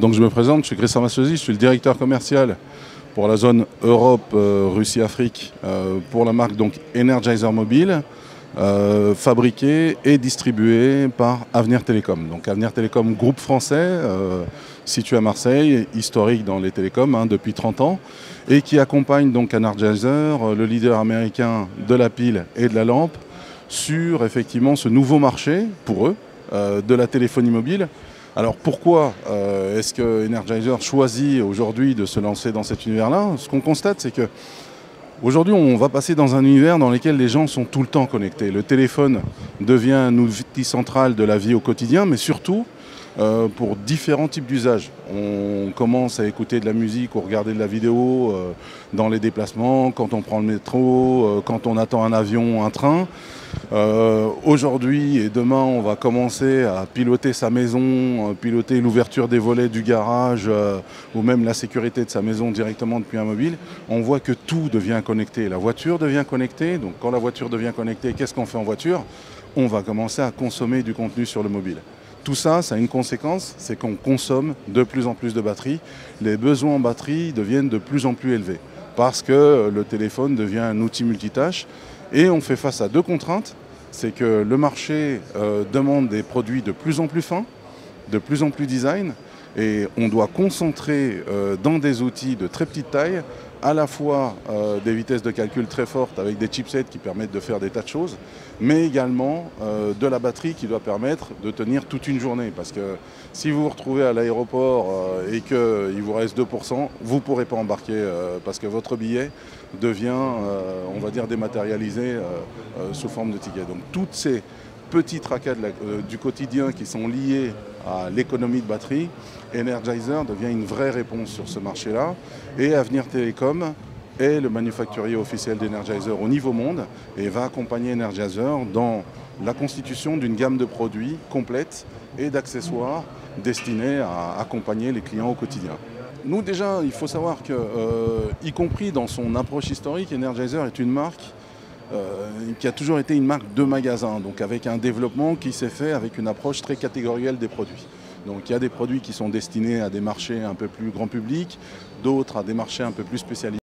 Donc je me présente, je suis Christian Massosi, je suis le directeur commercial pour la zone Europe, Russie, Afrique, pour la marque donc Energizer Mobile, fabriquée et distribuée par Avenir Télécom. Donc Avenir Télécom, groupe français, situé à Marseille, historique dans les télécoms depuis 30 ans, et qui accompagne donc Energizer, le leader américain de la pile et de la lampe, sur effectivement ce nouveau marché, pour eux, de la téléphonie mobile. Alors pourquoi est-ce que Energizer choisit aujourd'hui de se lancer dans cet univers-là? Ce qu'on constate, c'est que aujourd'hui, on va passer dans un univers dans lequel les gens sont tout le temps connectés. Le téléphone devient un outil central de la vie au quotidien, mais surtout pour différents types d'usages. On commence à écouter de la musique ou regarder de la vidéo dans les déplacements, quand on prend le métro, quand on attend un avion, un train. Aujourd'hui et demain, on va commencer à piloter sa maison, piloter l'ouverture des volets du garage ou même la sécurité de sa maison directement depuis un mobile. On voit que tout devient connecté. La voiture devient connectée. Donc quand la voiture devient connectée, qu'est-ce qu'on fait en voiture? On va commencer à consommer du contenu sur le mobile. Tout ça, ça a une conséquence, c'est qu'on consomme de plus en plus de batterie. Les besoins en batterie deviennent de plus en plus élevés parce que le téléphone devient un outil multitâche. Et on fait face à deux contraintes, c'est que le marché demande des produits de plus en plus fins, de plus en plus design, et on doit concentrer dans des outils de très petite taille, à la fois des vitesses de calcul très fortes avec des chipsets qui permettent de faire des tas de choses, mais également de la batterie qui doit permettre de tenir toute une journée. Parce que si vous vous retrouvez à l'aéroport et qu'il vous reste 2%, vous ne pourrez pas embarquer parce que votre billet devient, on va dire, dématérialisé sous forme de ticket. Donc toutes ces petits tracas du quotidien qui sont liés à l'économie de batterie, Energizer devient une vraie réponse sur ce marché-là. Et Avenir Télécom est le manufacturier officiel d'Energizer au niveau monde et va accompagner Energizer dans la constitution d'une gamme de produits complète et d'accessoires destinés à accompagner les clients au quotidien. Nous déjà, il faut savoir que, y compris dans son approche historique, Energizer est une marque qui a toujours été une marque de magasin, donc avec un développement qui s'est fait avec une approche très catégorielle des produits. Donc il y a des produits qui sont destinés à des marchés un peu plus grand public, d'autres à des marchés un peu plus spécialisés.